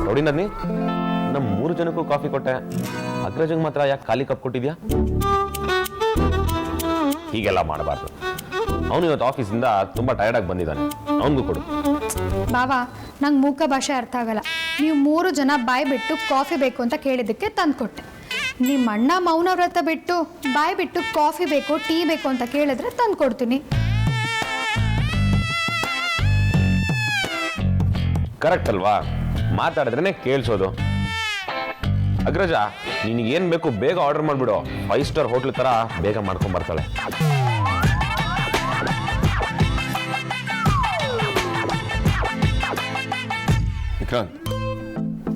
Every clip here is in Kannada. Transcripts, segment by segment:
ರೌಡಿ ನದ್ನಿ, ನಮ್ಮ 3 ಜನಕ್ಕೂ ಕಾಫಿ ಕೊಟ್ಟೆ, ಅಗ್ರಜಂಗ್ ಮಾತ್ರ ಯಾಕೆ ಖಾಲಿ ಕಪ್ ಕೊಟ್ಟಿದ್ಯಾ? ಹೀಗೆಲ್ಲ ಮಾಡಬಾರ್ದು. ಅವನು ಇವತ್ತು ಆಫೀಸಿಂದ ತುಂಬಾ ಟಯರ್ಡ್ ಆಗಿ ಬಂದಿದ್ದಾನೆ, ಅವನಿಗೂ ಕೊಡು. ಬಾವಾ, ನಂಗೆ ಮೂಕ ಭಾಷೆ ಅರ್ಥ ಆಗಲ್ಲ. ನೀವು 3 ಜನ ಬಾಯಿ ಬಿಟ್ಟು ಕಾಫಿ ಬೇಕು ಅಂತ ಕೇಳಿದ್ದಕ್ಕೆ ತಂದ್ಕೊಟ್ಟೆ. ನಿಮ್ಮ ಅಣ್ಣ ಮೌನ ವ್ರತ ಬಿಟ್ಟು ಬಾಯಿ ಬಿಟ್ಟು ಕಾಫಿ ಬೇಕು ಟೀ ಬೇಕು ಅಂತ ಕೇಳಿದ್ರೆ ತಂದ್ಕೊಡ್ತೀನಿ. ಕರೆಕ್ಟ್ ಅಲ್ವಾ? ಮಾತಾಡಿದ್ರೇನೆ ಕೇಳಿಸೋದು. ಅಗ್ರಜ, ನಿನಗೇನು ಬೇಕು ಬೇಗ ಆರ್ಡರ್ ಮಾಡಿಬಿಡು. 5 ಸ್ಟಾರ್ ಹೋಟ್ಲ್ ಥರ ಬೇಗ ಮಾಡ್ಕೊಂಡು ಬರ್ತಾಳೆ. ವಿಕ್ರಾಂತ್,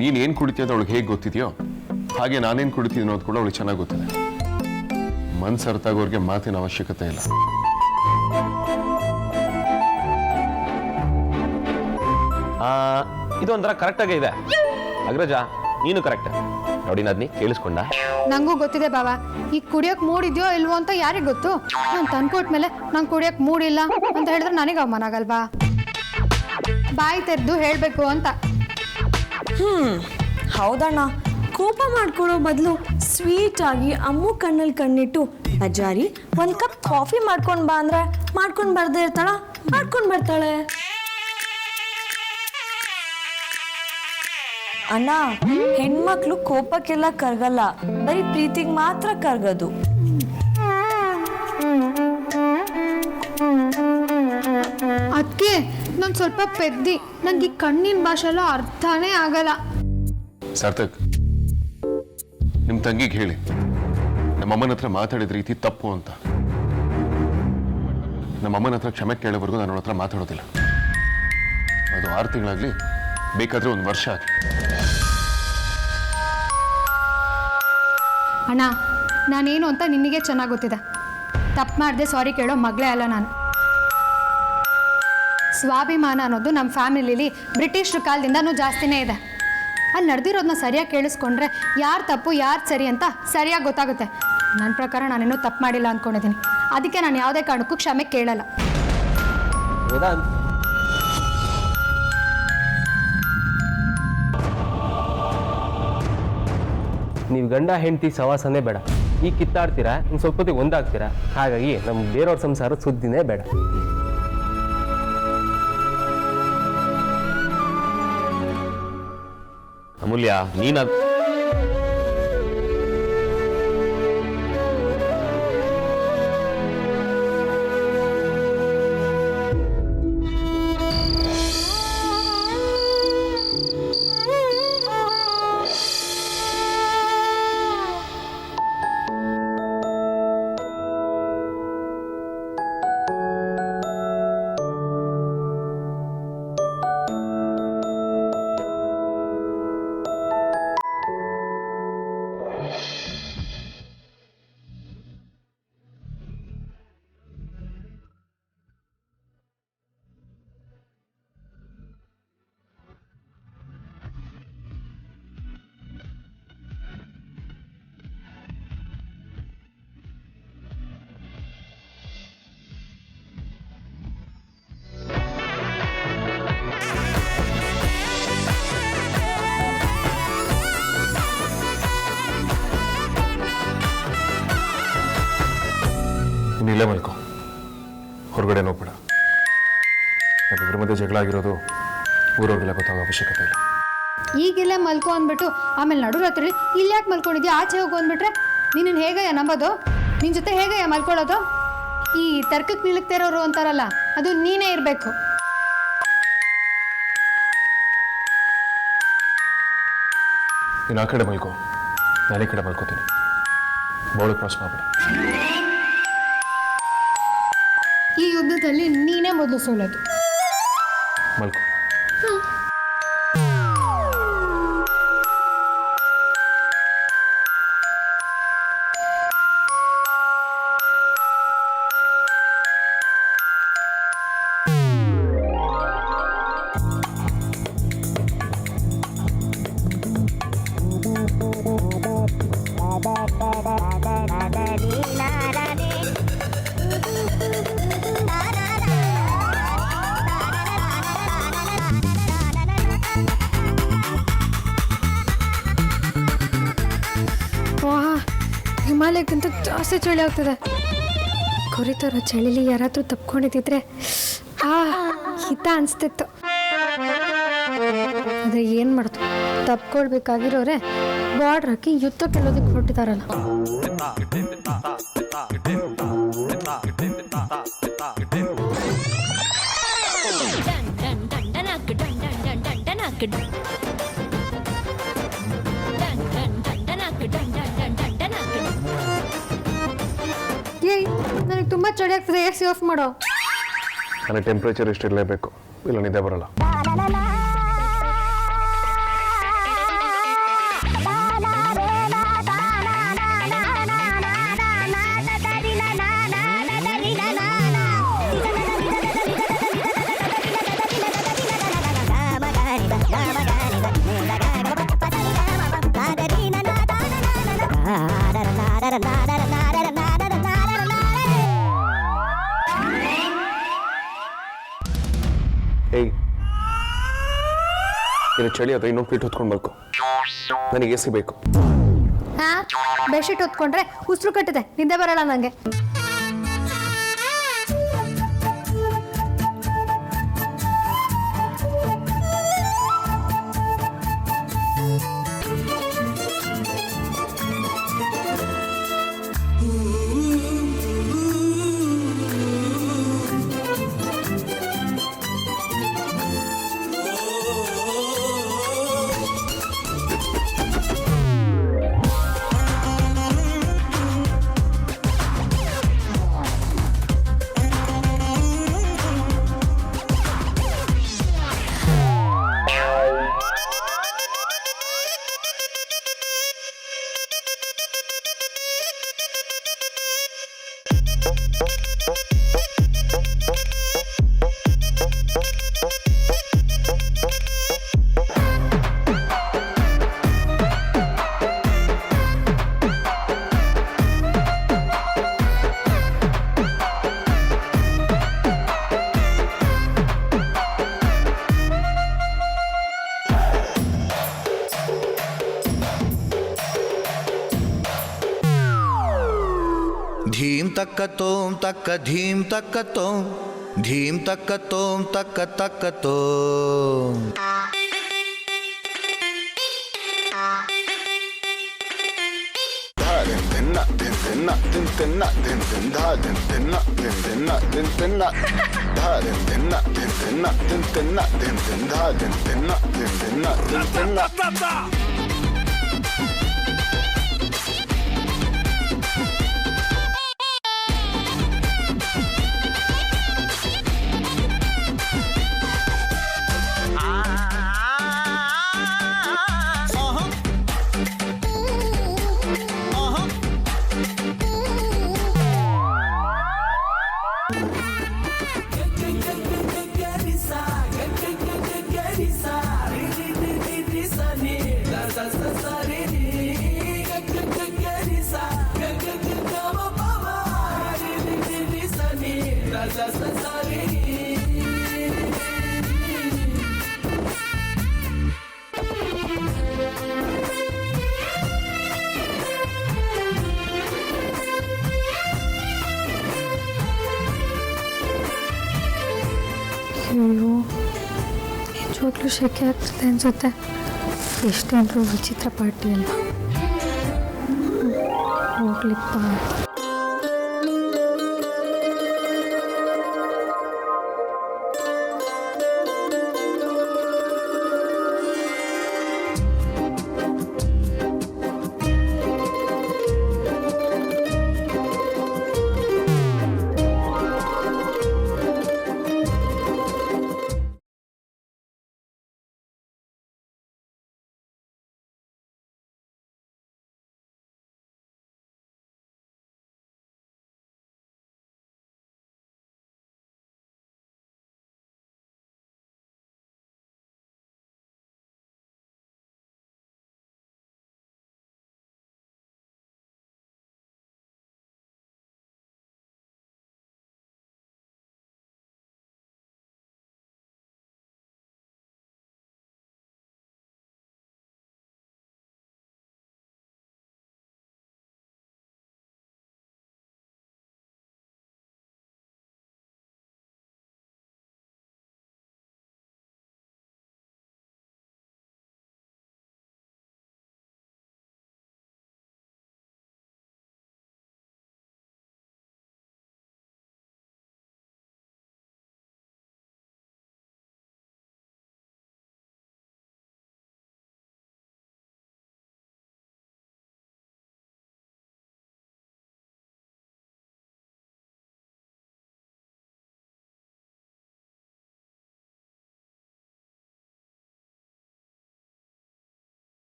ನೀನೇನು ಕುಡಿತೀಯ ಅಂತ ಅವಳಿಗೆ ಹೇಗೆ ಗೊತ್ತಿದೆಯೋ ಹಾಗೆ ನಾನೇನು ಕುಡಿತೀನಿ ಅನ್ನೋದು ಕೂಡ ಅವಳಿಗೆ ಚೆನ್ನಾಗಿ ಗೊತ್ತಿದೆ. ಮನ್ಸು ಅರ್ಥ ಆಗೋರಿಗೆ ಮಾತಿನ ಅವಶ್ಯಕತೆ ಇಲ್ಲ. ಇದೊಂಥರ ಕರೆಕ್ಟಾಗೇ ಇದೆ. ಅಗ್ರಜ, ನೀನು ಕರೆಕ್ಟ್. ನೋಡಿ ನದ್ನಿ, ಕೇಳಿಸ್ಕೊಂಡ? ನಂಗೂ ಗೊತ್ತಿದೆ ಬಾವಾ. ಈಗ ಕುಡಿಯೋಕೆ ಮೂಡಿದ್ಯೋ ಇಲ್ವೋ ಅಂತ ಯಾರಿಗೆ ಗೊತ್ತು? ನಾನು ತಂದ್ಕೊಟ್ಮೇಲೆ ನಂಗೆ ಕುಡಿಯೋಕೆ ಮೂಡಿಲ್ಲ ಅಂತ ಹೇಳಿದ್ರೆ ನನಗೆ ಅವಮಾನ ಆಗಲ್ವಾ? ಬಾಯಿ ತೆರೆದು ಹೇಳಬೇಕು ಅಂತ. ಹೌದಣ್ಣ, ಕೋಪ ಮಾಡ್ಕೊಳ್ಳೋ ಬದಲು ಸ್ವೀಟ್ ಆಗಿ ಅಮ್ಮು ಕಣ್ಣಲ್ಲಿ ಕಣ್ಣಿಟ್ಟು, ಅಜ್ಜಾರಿ 1 ಕಪ್ ಕಾಫಿ ಮಾಡ್ಕೊಂಡು ಬಾ ಅಂದ್ರೆ ಮಾಡ್ಕೊಂಡು ಬರ್ದೇ ಇರ್ತಾಳ, ಮಾಡ್ಕೊಂಡು ಬರ್ತಾಳೆ. ಅಣ್ಣ, ಹೆಣ್ಮಕ್ಳು ಕೋಪಕ್ಕೆಲ್ಲ ಕರ್ಗಲ್ಲ, ಬರೀ ಪ್ರೀತಿಗೆ ಮಾತ್ರ ಕರ್ಗೋದು. ಅದಕ್ಕೆ ನಾನು ಸ್ವಲ್ಪ ಪೆದ್ದಿ, ನಂಗೆ ಈ ಕಣ್ಣಿನ ಭಾಷೆ ಎಲ್ಲ ಅರ್ಥನೇ ಆಗಲ್ಲ. ಸಾರ್ಥಕ್, ನಿಮ್ಮ ತಂಗಿಗೆ ಹೇಳಿ ನಮ್ಮಮ್ಮನ ಹತ್ರ ಮಾತಾಡಿದ ರೀತಿ ತಪ್ಪು ಅಂತ. ನಮ್ಮಮ್ಮನ ಹತ್ರ ಕ್ಷಮೆ ಕೇಳೋವರೆಗೂ ನಾನು ಅವಳ ಹತ್ರ ಮಾತಾಡೋದಿಲ್ಲ. ಅದು 6 ತಿಂಗಳಾಗಲಿ, ಬೇಕಾದರೆ 1 ವರ್ಷ ಆಗಲಿ. ಅಣ್ಣ, ನಾನೇನು ಅಂತ ನಿನಗೆ ಚೆನ್ನಾಗಿ ಗೊತ್ತಿದೆ. ತಪ್ಪು ಮಾಡಿದೆ ಸಾರಿ ಕೇಳೋ ಮಗಳೇ ಅಲ್ಲ ನಾನು. ಸ್ವಾಭಿಮಾನ ಅನ್ನೋದು ನಮ್ಮ ಫ್ಯಾಮಿಲಿಲಿ ಬ್ರಿಟಿಷ್ ಕಾಲದಿಂದನೂ ಜಾಸ್ತಿನೇ ಇದೆ. ಅಲ್ಲಿ ನಡೆದಿರೋದನ್ನ ಸರಿಯಾಗಿ ಕೇಳಿಸ್ಕೊಂಡ್ರೆ ಯಾರು ತಪ್ಪು ಯಾರು ಸರಿ ಅಂತ ಸರಿಯಾಗಿ ಗೊತ್ತಾಗುತ್ತೆ. ನನ್ನ ಪ್ರಕಾರ ನಾನೇನೂ ತಪ್ಪು ಮಾಡಿಲ್ಲ ಅಂದ್ಕೊಂಡಿದ್ದೀನಿ. ಅದಕ್ಕೆ ನಾನು ಯಾವುದೇ ಕಾರಣಕ್ಕೂ ಕ್ಷಮೆ ಕೇಳಲ್ಲ. ನೀವು ಗಂಡ ಹೆಂಡತಿ ಸವಾಸನೇ ಬೇಡ. ಈಗ ಕಿತ್ತಾಡ್ತೀರಾ, ಇನ್ನು ಸ್ವಲ್ಪ ಹೊತ್ತಿಗೆ ಒಂದಾಗ್ತೀರಾ. ಹಾಗಾಗಿ ನಮ್ಗೆ ಬೇರೆಯವ್ರ ಸಂಸಾರ ಸುದ್ದಿನೇ ಬೇಡ. ಅಮೂಲ್ಯ, ನೀನ ಇಲ್ಲೇ ಮಲ್ಕೋ, ಹೊರಗಡೆ ಹೋಗ್ಬೇಡ. ನಮ್ಮಿಬ್ಬರ ಮಧ್ಯೆ ಜಗಳ ಆಗಿರೋದು ಊರವ್ರಿಗೆಲ್ಲ ಗೊತ್ತಾಗೋ ಅವಶ್ಯಕತೆ ಇಲ್ಲ. ಈಗಿಲ್ಲೇ ಮಲ್ಕೊ ಅಂದ್ಬಿಟ್ಟು ಆಮೇಲೆ ನಡು ರಾತ್ರಿ ಇಲ್ಲಿ ಯಾಕೆ ಮಲ್ಕೊಂಡಿದ್ಯಾ ಆಚೆ ಹೋಗು ಅಂದ್ಬಿಟ್ರೆ ನೀನು ಹೇಗಯ್ಯ ನಂಬೋದು? ನಿನ್ನ ಜೊತೆ ಹೇಗಯ್ಯ ಮಲ್ಕೊಳ್ಳೋದು? ಈ ತರ್ಕಕ್ಕೆ ನಿಲ್ಲಕ್ತಾ ಇರೋರು ಅಂತಾರಲ್ಲ, ಅದು ನೀನೇ ಇರಬೇಕು. ನೀನು ಆ ಕಡೆ ಮಲ್ಕೋ, ನಾನು ಈ ಕಡೆ ಮಲ್ಕೋತೀನಿ. ಬೋಳು ಕ್ರಾಸ್ ಮಾಡ್ಬೇಡ. ಈ ಯುದ್ಧದಲ್ಲಿ ನೀನೇ ಮೊದಲು ಸೋಲೋದು. ಮಲ್ಕೋ. ಹಿಮಾಲಯಕ್ಕಿಂತ ಜಾಸ್ತಿ ಚಳಿ ಆಗ್ತದೆ. ಕೊರಿತರೋ ಚಳಿಲಿ ಯಾರಾದ್ರೂ ತಪ್ಕೊಂಡಿದ್ದಿದ್ರೆ ಹಿತ ಅನಿಸ್ತಿತ್ತು. ಆದರೆ ಏನು ಮಾಡ್ತು, ತಪ್ಕೊಳ್ಬೇಕಾಗಿರೋರೆ ಬಾರ್ಡ್ರ್ ಹಾಕಿ ಯುದ್ಧ ಗೆಲ್ಲೋದಕ್ಕೆ ಹೊರಟಿದಾರಲ್ಲ. ಏಯ್, ನನಗೆ ತುಂಬ ಚಳಿ ಆಗ್ತದೆ, ಎಸಿ ಆಫ್ ಮಾಡೋ. ನನಗೆ ಟೆಂಪ್ರೇಚರ್ ಇಷ್ಟಿರಲೇಬೇಕು, ಇಲ್ಲ ನಿದ್ದೆ ಬರಲ್ಲ. ಏಯ್, ಇದು ಚಳಿ ಅಥವಾ ಇನ್ನೊಂದು ಫೀಟ್ ಹೊತ್ಕೊಳ್ಬೇಕು. ನನಗೆ ಎಸಿ ಬೇಕು. ಬೆಡ್ಶೀಟ್ ಹೊತ್ಕೊಂಡ್ರೆ ಉಸಿರು ಕಟ್ಟಿದೆ, ನಿದ್ದೆ ಬರಲ್ಲ ನನಗೆ. धीम तक तोम तक धीम तक तोम धीम तक तोम तक तो ಅಯ್ಯೋ, ನಿಜವಾಗ್ಲೂ ಶೆಕೆ ಆಗ್ತದೆ ಅನ್ಸುತ್ತೆ. ಎಷ್ಟೇನೂ ವಿಚಿತ್ರ ಪಾರ್ಟಿ ಅಲ್ವಾ. ಹೋಗ್ಲಿಪ್ಪ.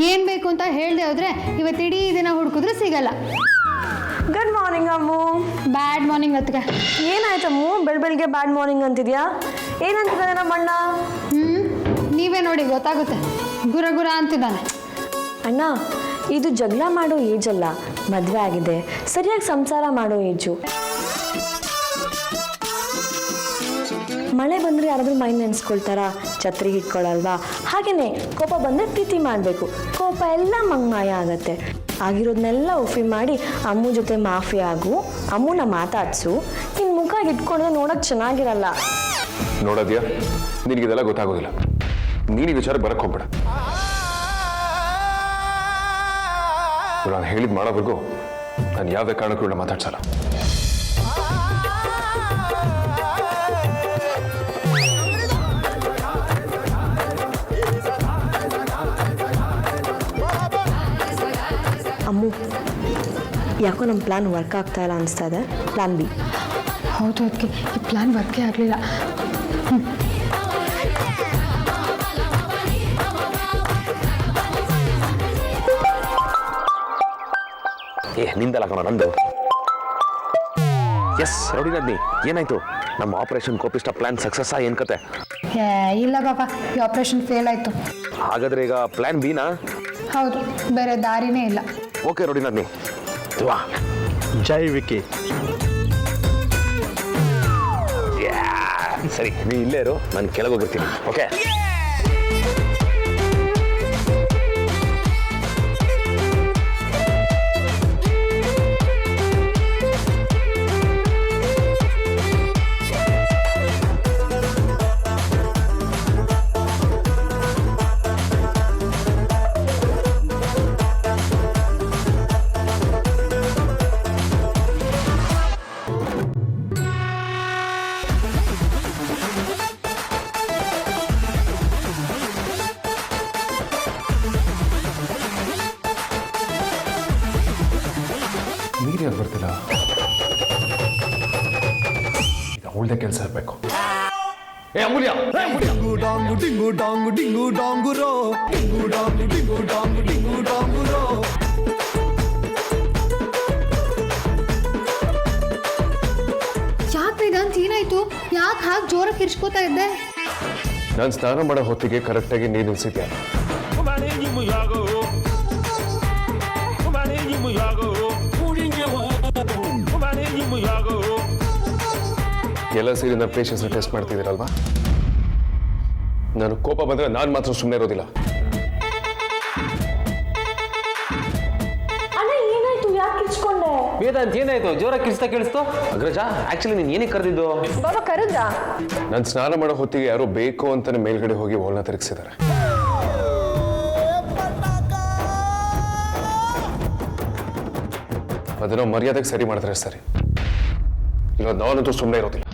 ಏನು ಬೇಕು ಅಂತ ಹೇಳ್ದೆ ಹೋದ್ರೆ ಇವತ್ತಿಡೀ ದಿನ ಹುಡುಕಿದ್ರು ಸಿಗಲ್ಲ. ಗುಡ್ ಮಾರ್ನಿಂಗ್ ಅಮ್ಮು. ಬ್ಯಾಡ್ ಮಾರ್ನಿಂಗ್ ಅತ್ಗೆ. ಏನಾಯ್ತಮ್ಮು ಬೆಳಗ್ಗೆ ಬ್ಯಾಡ್ ಮಾರ್ನಿಂಗ್ ಅಂತಿದ್ಯಾ? ಏನಂತಿದ್ದಾನೆ ನಮ್ಮ ಅಣ್ಣ? ನೀವೇ ನೋಡಿ ಗೊತ್ತಾಗುತ್ತೆ. ಗುರ ಗುರ ಅಂತಿದ್ದಾನೆ. ಅಣ್ಣ, ಇದು ಜಗಳ ಮಾಡೋ ಏಜ್ ಅಲ್ಲ, ಮದುವೆ ಆಗಿದೆ, ಸರಿಯಾಗಿ ಸಂಸಾರ ಮಾಡೋ ಏಜು. ಮಳೆ ಬಂದರೆ ಯಾರಾದರೂ ಮೈ ನೆನೆಸ್ಕೊಳ್ತಾರಾ? ಛತ್ರಿಗೆ ಇಟ್ಕೊಳ್ಳಲ್ವಾ? ಹಾಗೇನೆ ಕೋಪ ಬಂದರೆ ಪ್ರೀತಿ ಮಾಡಬೇಕು. ಕೋಪ ಎಲ್ಲ ಮಂಗ್ಮಾಯ ಆಗತ್ತೆ. ಆಗಿರೋದನ್ನೆಲ್ಲ ಉಫಿ ಮಾಡಿ ಅಮ್ಮು ಜೊತೆ ಮಾಫಿ ಆಗು, ಅಮ್ಮನ ಮಾತಾಡ್ಸು. ನಿನ್ನ ಮುಖ ಇಟ್ಕೊಂಡ್ರೆ ನೋಡೋಕೆ ಚೆನ್ನಾಗಿರಲ್ಲ. ನೋಡೋದ್ಯಾ, ನಿನಗಿದೆಲ್ಲ ಗೊತ್ತಾಗೋದಿಲ್ಲ. ನೀನು ಈ ವಿಚಾರಕ್ಕೆ ಬರಕ್ಕೆ ಹೋಗ್ಬೇಡ. ನಾನು ಹೇಳಿದ್ ಮಾಡೋವರೆಗೂ ನಾನು ಯಾವುದೇ ಕಾರಣಕ್ಕೂ ಇವಳನ್ನ ಮಾತಾಡ್ಸಲ್ಲ. ಅಮ್ಮು, ಯಾಕೋ ನಮ್ಮ ಪ್ಲಾನ್ ವರ್ಕ್ ಆಗ್ತಾ ಇಲ್ಲ ಅನಿಸ್ತಾ ಇದೆ. Plan B. ಹೌದು, ಅದಕ್ಕೆ ಈ ಪ್ಲಾನ್ ವರ್ಕೇ ಆಗಲಿಲ್ಲ. ನಿಂದಲ್ಲ ಕಣ, ನಂದು. ಎಸ್ ರೌಡಿನದ್ನಿ, ಏನಾಯ್ತು? ನಮ್ಮ ಆಪರೇಷನ್ ಕೋಪಿಷ್ಟ ಪ್ಲಾನ್ ಸಕ್ಸಸ್ ಏನ್ ಕತೆ? ಇಲ್ಲ ಬಾಬಾ, ಈ ಆಪರೇಷನ್ ಫೇಲ್ ಆಯಿತು. ಹಾಗಾದ್ರೆ ಈಗ ಪ್ಲಾನ್ ಬಿನಾ? ಹೌದು, ಬೇರೆ ದಾರಿನೇ ಇಲ್ಲ. ಓಕೆ ರೌಡಿನದ್ನಿ, ವಾ. ಜೈ ವಿಕಿ. ಸರಿ, ನೀ ಇಲ್ಲೇ ಇರು, ನಾನು ಕೆಳಗೆ ಹೋಗಿರ್ತೀನಿ. ಓಕೆ. ನೀರು ಯಾಕೆ ಬರ್ತಿಲ್ಲ? ಈಗ ಅವಳದೇ ಕೆಲಸ ಇರಬೇಕು. ಏ ಅಮೂಲ್ಯ, ಡಿಂಗು ಡಾಂಗು ಡಿಂಗು ಡಾಂಗು ಡಿಂಗು ಡಾಂಗು ರೋ, ಡಿಂಗು ಡಾಂಗು ಡಿಂಗು ಡಾಂಗು ಡಿಂಗು ಡಾಂಗು ರೋ. ಯಾಕೆ ವೇದಾಂತ್, ಏನಾಯ್ತು? ಯಾಕೆ ಹಾಗೆ ಜೋರಾಗಿ ಕಿರ್ಚ್ಕೋತಾ ಇದ್ದೆ? ನಾನು ಸ್ನಾನ ಮಾಡೋ ಹೊತ್ತಿಗೆ ಕರೆಕ್ಟಾಗಿ ನೀರು ನಿಲ್ಸಿದ್ದೆ. ಎಲ್ಲ ಸೇರಿ ನನ್ನ ಪೇಷನ್ಸ್ನ ಟೆಸ್ಟ್ ಮಾಡ್ತಿದ್ದೀರಲ್ವಾ? ನಾನು ಕೋಪ ಬಂದರೆ ನಾನು ಮಾತ್ರ ಸುಮ್ಮನೆ ಇರೋದಿಲ್ಲ. ಅಣ್ಣ, ಏನಾಯ್ತು? ಯಾಕೆ ಕಿಚ್ಕೊಂಡೆ? ವೇದಾಂತ್, ಏನಾಯ್ತು? ಜೋರಾಗಿ ಕೇಳಿಸ್ತು. ಅಗ್ರಜ, ಆಕ್ಚುಲಿ ನೀನು ಏನಕ್ಕೆ ಕರೆದಿದ್ದು? ಬಾಬಾ ಕರೆದ್ರಾ? ನಾನು ಸ್ನಾನ ಮಾಡೋ ಹೊತ್ತಿಗೆ ಯಾರೋ ಬೇಕು ಅಂತಾನೆ ಮೇಲ್ಗಡೆ ಹೋಗಿ ಓಲ್ನ ತಿರುಗಿಸಿದ್ದಾರೆ. ಅದನ್ನ ಮರ್ಯಾದೆಗೆ ಸರಿ ಮಾಡಿದ್ರೆ ಸರಿ, ಇಲ್ಲ ನಾನಂತೂ ಸುಮ್ಮನೆ ಇರೋದಿಲ್ಲ.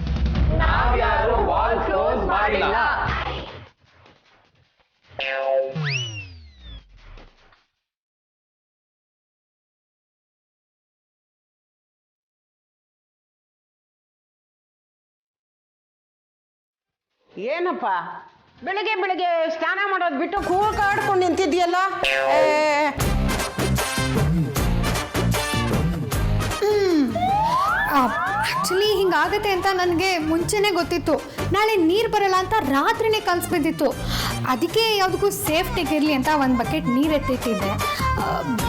ಏನಪ್ಪ ಬೆಳಗ್ಗೆ ಬೆಳಗ್ಗೆ ಸ್ನಾನ ಮಾಡೋದು ಬಿಟ್ಟು ಕೂಗಾಡ್ಕೊಂಡು ನಿಂತಿದ್ಯಲ್ಲ? ಆ್ಯಕ್ಚುಲಿ ಹಿಂಗಾಗತ್ತೆ ಅಂತ ನನಗೆ ಮುಂಚೆನೇ ಗೊತ್ತಿತ್ತು. ನಾಳೆ ನೀರು ಬರಲ್ಲ ಅಂತ ರಾತ್ರಿನೇ ಕನ್ಸು ಬಿದ್ದಿತ್ತು. ಅದಕ್ಕೆ ಯಾವುದಕ್ಕೂ ಸೇಫ್ಟಿಗಿರಲಿ ಅಂತ ಒಂದು ಬಕೆಟ್ ನೀರು ಎತ್ತಿಟ್ಟಿದ್ದೆ.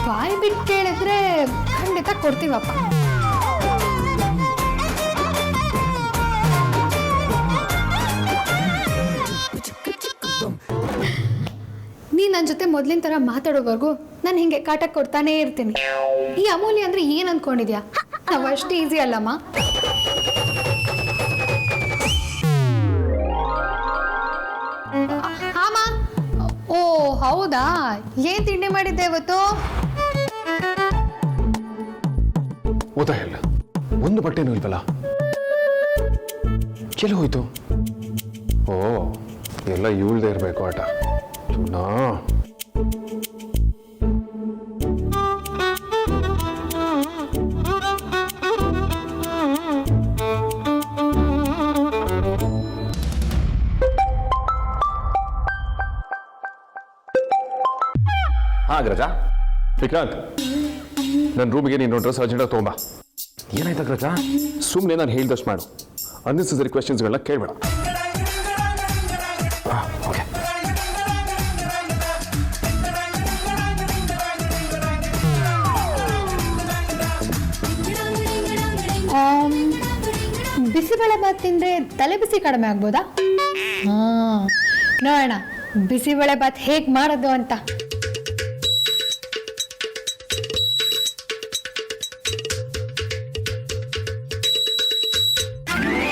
ಬಾಯಿ ಬಿಟ್ಟು ಕೇಳಿದ್ರೆ ಖಂಡಿತ ಕೊಡ್ತೀವಪ್ಪ. ನೀ ನನ್ನ ಜೊತೆ ಮೊದಲಿನ ಥರ ಮಾತಾಡೋವರೆಗೂ ನಾನು ಹಿಂಗೆ ಕಾಟ ಕೊಡ್ತಾನೇ ಇರ್ತೀನಿ. ಈ ಅಮೂಲ್ಯ ಅಂದರೆ ಏನು ಅಂದ್ಕೊಂಡಿದ್ಯಾ? ನಾವು ಅಷ್ಟು ಈಸಿ ಅಲ್ಲಮ್ಮ. ಹಾಮ, ಓ ಹೌದಾ? ಏನು ತಿಂಡಿ ಮಾಡಿದ್ದೆ ಇವತ್ತು? ಓದಾ ಇಲ್ಲ, ಒಂದು ಬಟ್ಟೆನೂ ಇಲ್ವಲ್ಲ, ಎಲ್ಲಿ ಹೋಯ್ತು? ಓ, ಎಲ್ಲ ಇವಳ್ದೇ ಇರಬೇಕು ಆಟ. ಸುನಾ ಅಗ್ರಜ. ವಿಕ್ರಾಂತ್, ನನ್ನ ರೂಮಿಗೆ ನೀನು ಡ್ರೆಸ್ ಅರ್ಜೆಂಟಾಗಿ ತೊಗೊಂಬ. ಏನಾಯ್ತು ಅಗ್ರಜ? ಸುಮ್ಮನೆ ನಾನು ಹೇಳ್ದಷ್ಟು ಮಾಡು. ಅನ್ನೆಸರಿ ಕ್ವೆಶನ್ಸ್ಗಳನ್ನ ಕೇಳಬೇಡ. ಓಕೆ. ಬಿಸಿಬೇಳೆ ಬಾತ್ ತಿಂದರೆ ತಲೆ ಬಿಸಿ ಕಡಿಮೆ ಆಗ್ಬೋದಾ? ಹಾಂ, ನೋಡೋಣ ಬಿಸಿಬೇಳೆ ಬಾತ್ ಹೇಗೆ ಮಾಡೋದು ಅಂತ.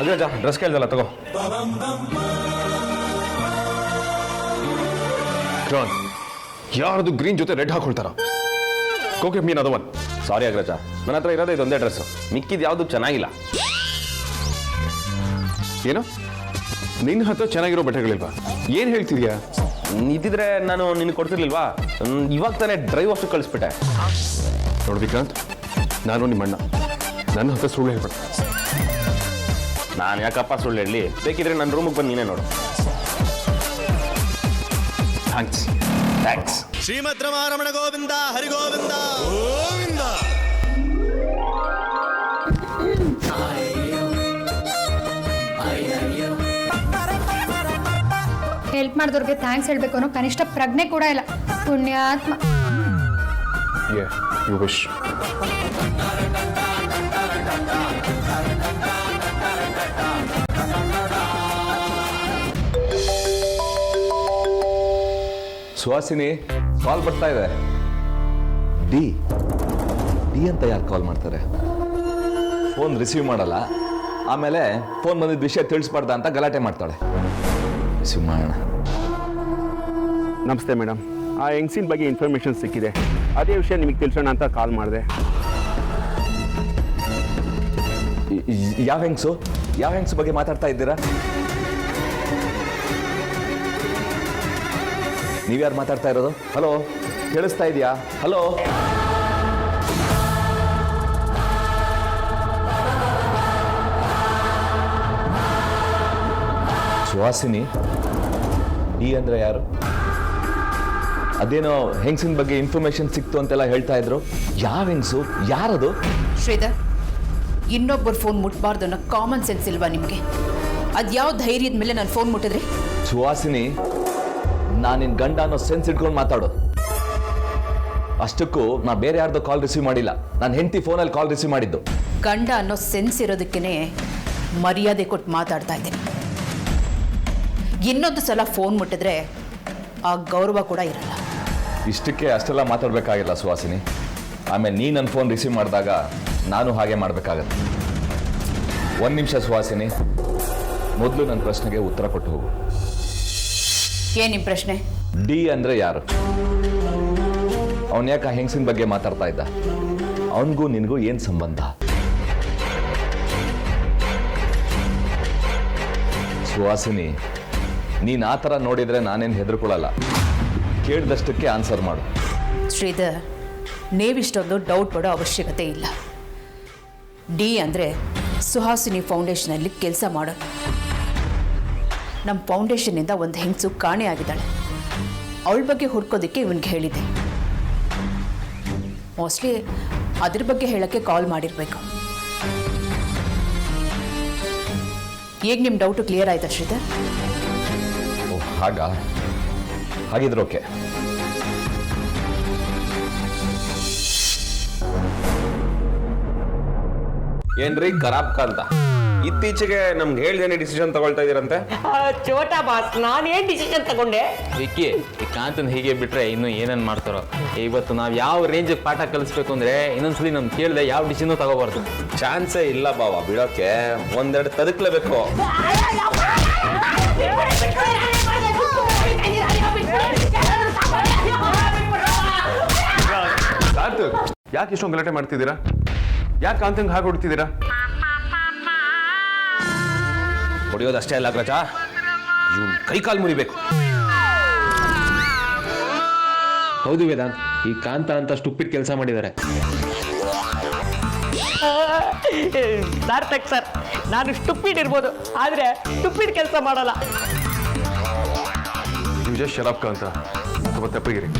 ಅಗ್ರಜ, ಡ್ರೆಸ್ ಕೇಳ್ದಲ್ಲ, ತಗೋ. ವಿಕ್ರಾಂತ್, ಯಾರದು ಗ್ರೀನ್ ಜೊತೆ ರೆಡ್ ಹಾಕೊಳ್ತಾರ? ಕೋಕೆ ಮೀನ್ ಅದವನ್. ಸಾರಿ ಅಗ್ರಜ, ನನ್ನ ಹತ್ರ ಇರೋದೇ ಇದೊಂದೇ ಡ್ರೆಸ್ಸು, ಮಿಕ್ಕಿದ್ ಯಾವುದು ಚೆನ್ನಾಗಿಲ್ಲ. ಏನು, ನಿನ್ನ ಹತ್ರ ಚೆನ್ನಾಗಿರೋ ಬಟ್ಟೆಗಳಿಲ್ವಾ? ಏನು ಹೇಳ್ತಿದ್ಯಾ? ಇದ್ದಿದ್ರೆ ನಾನು ನಿನಗೆ ಕೊಡ್ತಿರ್ಲಿಲ್ವಾ? ಇವಾಗ ತಾನೇ ಡ್ರೈವ್ ಅಷ್ಟು ಕಳಿಸ್ಬಿಟ್ಟೆ. ನೋಡು ವಿಕ್ರಾಂತ್, ನಾನು ನಿಮ್ಮಣ್ಣ, ನನ್ನ ಹತ್ರ ಸುಳ್ಳು ಹೇಳ್ಬೇಡ. ನಾನು ಯಾಕಪ್ಪ ಸುಳ್ಳು ಹೇಳಲಿ? ಬೇಕಿದ್ರೆ ನನ್ನ ರೂಮಿಗೆ ಬಂದು ನೀನೇ ನೋಡು. ಥ್ಯಾಂಕ್ಸ್. ಥ್ಯಾಂಕ್ಸ್. ಶ್ರೀಮದ್ ರಮಾರಮಣ ಗೋವಿಂದ ಹರಿಗೋವಿಂದ ಗೋವಿಂದ. ಹೆಲ್ಪ್ ಮಾಡಿದವ್ರಿಗೆ ಥ್ಯಾಂಕ್ಸ್ ಹೇಳಬೇಕು ಅನ್ನೋ ಕನಿಷ್ಠ ಪ್ರಜ್ಞೆ ಕೂಡ ಇಲ್ಲ. ಪುಣ್ಯಾತ್ಮ. You wish. ಸುಹಾಸಿನಿ, ಕಾಲ್ ಬರ್ತಾ ಇದೆ. ಡಿ ಅಂತ ಯಾರು ಕಾಲ್ ಮಾಡ್ತಾರೆ? ಫೋನ್ ರಿಸೀವ್ ಮಾಡಲ್ಲ, ಆಮೇಲೆ ಫೋನ್ ಬಂದಿದ್ದ ವಿಷಯ ತಿಳಿಸ್ಬಾರ್ದ ಅಂತ ಗಲಾಟೆ ಮಾಡ್ತಾಳೆ. ರಿಸೀವ್ ಮಾಡೋಣ. ನಮಸ್ತೆ ಮೇಡಮ್, ಆ ಹೆಂಗ್ಸಿನ ಬಗ್ಗೆ ಇನ್ಫಾರ್ಮೇಷನ್ ಸಿಕ್ಕಿದೆ. ಅದೇ ವಿಷಯ ನಿಮಗೆ ತಿಳಿಸೋಣ ಅಂತ ಕಾಲ್ ಮಾಡಿದೆ. ಯಾವ ಹೆಂಗ್ಸು ಬಗ್ಗೆ ಮಾತಾಡ್ತಾ ಇದ್ದೀರಾ? ನೀವ್ಯಾರು ಮಾತಾಡ್ತಾ ಇರೋದು? ಹಲೋ, ಕೇಳಿಸ್ತಾ ಇದೆಯಾ? ಹಲೋ. ಸುಹಾಸಿನಿ, ಡಿ ಅಂದ್ರೆ ಯಾರು? ಅದೇನೋ ಹೆಂಗ್ಸಿನ ಬಗ್ಗೆ ಇನ್ಫಾರ್ಮೇಶನ್ ಸಿಕ್ತು ಅಂತೆಲ್ಲ ಹೇಳ್ತಾ ಇದ್ರು. ಯಾವ ಹೆಂಗ್ಸು? ಯಾರದು? ಶ್ರೀಧರ್, ಇನ್ನೊಬ್ಬರು ಫೋನ್ ಮುಟ್ಬಾರ್ದು ಅನ್ನೋ ಕಾಮನ್ ಸೆನ್ಸ್ ಇಲ್ವಾ ನಿಮಗೆ? ಅದ್ಯಾವ ಧೈರ್ಯದ ಮೇಲೆ ನಾನು ಫೋನ್ ಮುಟ್ಟಿದ್ರಿ? ಸುಹಾಸಿನಿ, ನಾನು ನಿನ್ನ ಗಂಡ ಅನ್ನೋ ಸೆನ್ಸ್ ಇಟ್ಕೊಂಡು ಮಾತಾಡು. ಅಷ್ಟಕ್ಕೂ ನಾ ಬೇರೆ ಯಾರ್ದು ಕಾಲ್ ರಿಸೀವ್ ಮಾಡಿಲ್ಲ, ನಾನು ಹೆಂಡತಿ ಫೋನಲ್ಲಿ ಕಾಲ್ ರಿಸೀವ್ ಮಾಡಿದ್ದು. ಗಂಡ ಅನ್ನೋ ಸೆನ್ಸ್ ಇರೋದಕ್ಕೇ ಮರ್ಯಾದೆ ಕೊಟ್ಟು ಮಾತಾಡ್ತಾ ಇದ್ದೀನಿ. ಇನ್ನೊಂದು ಸಲ ಫೋನ್ ಮುಟ್ಟಿದ್ರೆ ಆ ಗೌರವ ಕೂಡ ಇರಲ್ಲ. ಇಷ್ಟಕ್ಕೆ ಅಷ್ಟೆಲ್ಲ ಮಾತಾಡಬೇಕಾಗಿಲ್ಲ ಸುಹಾಸಿನಿ. ಆಮೇಲೆ ನೀ ನನ್ನ ಫೋನ್ ರಿಸೀವ್ ಮಾಡಿದಾಗ ನಾನು ಹಾಗೆ ಮಾಡಬೇಕಾಗತ್ತೆ. ಒಂದು ನಿಮಿಷ ಸುಹಾಸಿನಿ, ಮೊದಲು ನನ್ನ ಪ್ರಶ್ನೆಗೆ ಉತ್ತರ ಕೊಟ್ಟು ಹೋಗು. ಏನು ನಿಮ್ಮ ಪ್ರಶ್ನೆ? ಡಿ ಅಂದರೆ ಯಾರು? ಅವನು ಯಾಕೆ ಹೆಂಗಸಿನ ಬಗ್ಗೆ ಮಾತಾಡ್ತಾ ಇದ್ದ? ಅವನಿಗೂ ನಿನಗೂ ಏನು ಸಂಬಂಧ? ಸುಹಾಸಿನಿ, ನೀನು ಆ ಥರ ನೋಡಿದರೆ ನಾನೇನು ಹೆದರ್ಕೊಳ್ಳಲ್ಲ. ಕೇಳಿದಷ್ಟಕ್ಕೆ ಆನ್ಸರ್ ಮಾಡು. ಶ್ರೀಧರ್, ನೀವಿಷ್ಟೊಂದು ಡೌಟ್ ಪಡೋ ಅವಶ್ಯಕತೆ ಇಲ್ಲ. ಡಿ ಅಂದರೆ ಸುಹಾಸಿನಿ ಫೌಂಡೇಶನಲ್ಲಿ ಕೆಲಸ ಮಾಡೋದು. ನಮ್ಮ ಫೌಂಡೇಶನ್ನಿಂದ ಒಂದು ಹೆಂಗಸು ಕಾಣೆ ಆಗಿದ್ದಾಳೆ. ಅವಳ ಬಗ್ಗೆ ಹುಡ್ಕೋದಕ್ಕೆ ಇವನಿಗೆ ಹೇಳಿದ್ದೆ. ಮೋಸ್ಟ್ಲಿ ಅದ್ರ ಬಗ್ಗೆ ಹೇಳೋಕ್ಕೆ ಕಾಲ್ ಮಾಡಿರಬೇಕು. ಈಗ ನಿಮ್ಮ ಡೌಟು ಕ್ಲಿಯರ್ ಆಯ್ತಾ ಶ್ರೀಧರ್? ಓಹ್, ಹಾಗಿದ್ರೆ ಓಕೆ. ಏನ್ರಿ ಖರಾಬ್ ಕಾಂತ, ಇತ್ತೀಚೆಗೆ ನಮ್ಗೆ ಹೇಳ್ದೇನೆ ಡಿಸಿಷನ್ ತಗೊಳ್ತಾ ಇದೀರಂತೆ? ಚೋಟಾ ಬಾಸ್, ನಾನೇನ್ ಡಿಸಿಷನ್ ತಗೊಂಡೆ? ವಿಕ್ಕಿ, ಈ ಕಾಂತನ ಹೀಗೆ ಬಿಟ್ರೆ ಇನ್ನು ಏನೇನು ಮಾಡ್ತಾರೋ. ಇವತ್ತು ನಾವು ಯಾವ ರೇಂಜಿಗೆ ಪಾಠ ಕಲಿಸ್ಬೇಕು ಅಂದ್ರೆ ಇನ್ನೊಂದ್ಸಲಿ ನಮ್ಗೆ ಕೇಳಿದೆ ಯಾವ ಡಿಸಿಷನ್ ತಗೋಬಾರ್ದು. ಚಾನ್ಸೇ ಇಲ್ಲ ಬಾವ ಬಿಡೋಕೆ, ಒಂದೆರಡು ತದಕ್ಲೇಬೇಕು. ಯಾಕೆ ಇಷ್ಟೊಂದು ಗಲಾಟೆ ಮಾಡ್ತಿದ್ದೀರಾ? ಯಾಕೆ ಕಾಂತಂಗೆ ಹಾಗೆ ಹೊಡ್ತಿದ್ದೀರಾ? ಹೊಡಿಯೋದಷ್ಟೇ ಅಲ್ಲ ಅಗ್ರಜ, ಇವ್ನು ಕೈಕಾಲು ಮುರಿಬೇಕು. ಹೌದು ವೇದಾಂತ್, ಈ ಕಾಂತ ಅಂತ ಸ್ಟುಪಿಡ್ ಕೆಲಸ ಮಾಡಿದ್ದಾರೆ. ಸಾರ್ಥಕ್ ಸರ್, ನಾನು ಸ್ಟುಪಿಡ್ ಇರ್ಬೋದು, ಆದ್ರೆ ಸ್ಟುಪಿಡ್ ಕೆಲಸ ಮಾಡಲ್ಲ. ನೀವು ಜಸ್ಟ್ ಶರಾಬ್ ಕಾಂತ ಅಥವಾ ತೆಪ್ಪಗಿರಿ.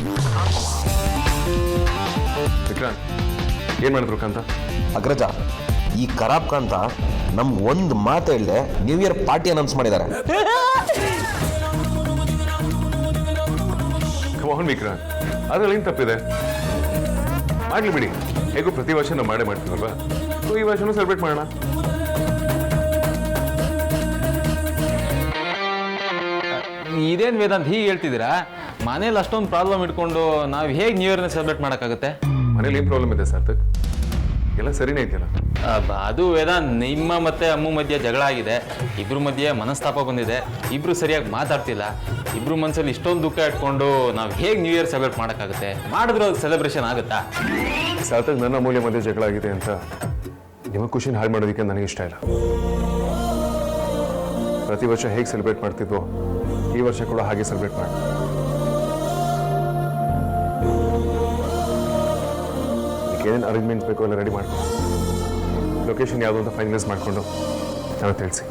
ವಿಕ್ರಾಂತ್ ಏನ್ ಮಾಡಿದ್ರು ಕಾಂತ? ಅಗ್ರಜ, ಈ ಖರಾಬ್ ಕಾಂತ ನಮ್ಗೆ ಒಂದು ಮಾತು ಹೇಳ್ದೆ ನ್ಯೂ ಇಯರ್ ಪಾರ್ಟಿ ಅನೌನ್ಸ್ ಮಾಡಿದ್ದಾರೆ. ಕಮಾನ್ ವಿಕ್ರಾಂತ್, ಅದ್ರಲ್ಲಿ ಏನ್ ತಪ್ಪಿದೆ? ಮಾಡ್ಲಿ ಬಿಡಿ, ಹೇಗೂ ಪ್ರತಿ ವರ್ಷ ನಾವು ಮಾಡೇ ಮಾಡ್ತೀವಲ್ವಾ, ಸೊ ಈ ವರ್ಷನೂ ಸೆಲೆಬ್ರೇಟ್ ಮಾಡೋಣ. ಇದೇನು ವೇದಾಂತ್ ಹೀಗೆ ಹೇಳ್ತಿದ್ದೀರಾ? ಮನೇಲಿ ಅಷ್ಟೊಂದು ಪ್ರಾಬ್ಲಮ್ ಇಟ್ಕೊಂಡು ನಾವು ಹೇಗೆ ನ್ಯೂ ಇಯರ್ನ ಸೆಲೆಬ್ರೇಟ್ ಮಾಡೋಕ್ಕಾಗುತ್ತೆ? ಮನೇಲಿ ಏನ್ ಪ್ರಾಬ್ಲಮ್ ಇದೆ ಸಾರ್ಥಕ್? ಎಲ್ಲ ಸರಿನೇ ಇದೆಯಲ್ಲ? ಅದು ವೇದಾಂತ್, ನಿಮ್ಮ ಮತ್ತೆ ಅಮ್ಮ ಮಧ್ಯೆ ಜಗಳ ಆಗಿದೆ, ಇಬ್ರ ಮಧ್ಯೆ ಮನಸ್ತಾಪ ಬಂದಿದೆ, ಇಬ್ರು ಸರಿಯಾಗಿ ಮಾತಾಡ್ತಿಲ್ಲ, ಇಬ್ರು ಮನಸ್ಸಲ್ಲಿ ಇಷ್ಟೊಂದು ದುಃಖ ಇಟ್ಕೊಂಡು ನಾವು ಹೇಗೆ ನ್ಯೂ ಇಯರ್ ಸೆಲೆಬ್ರೇಟ್ ಮಾಡೋಕ್ಕಾಗುತ್ತೆ? ಮಾಡಿದ್ರು ಅದು ಸೆಲೆಬ್ರೇಷನ್ ಆಗುತ್ತಾ? ಸಾರ್ಥಕ್, ನನ್ನ ಅಮೂಲ್ಯ ಮಧ್ಯೆ ಜಗಳ ಆಗಿದೆ ಅಂತ ನಿಮ್ಮ ಖುಷಿನ ಹಾಳು ಮಾಡೋದಕ್ಕೆ ನನಗೆ ಇಷ್ಟ ಇಲ್ಲ. ಪ್ರತಿ ವರ್ಷ ಹೇಗೆ ಸೆಲೆಬ್ರೇಟ್ ಮಾಡ್ತಿದ್ವೋ ಈ ವರ್ಷ ಕೂಡ ಹಾಗೆ ಸೆಲೆಬ್ರೇಟ್ ಮಾಡಿ. ಏನೇನು ಅರೇಂಜ್ಮೆಂಟ್ ಬೇಕೋ ಎಲ್ಲ ರೆಡಿ ಮಾಡ್ಕೊಂಡು ಲೊಕೇಶನ್ ಯಾವುದು ಅಂತ ಫೈನಲೈಸ್ ಮಾಡಿಕೊಂಡು ನಾನು ತಿಳಿಸಿ.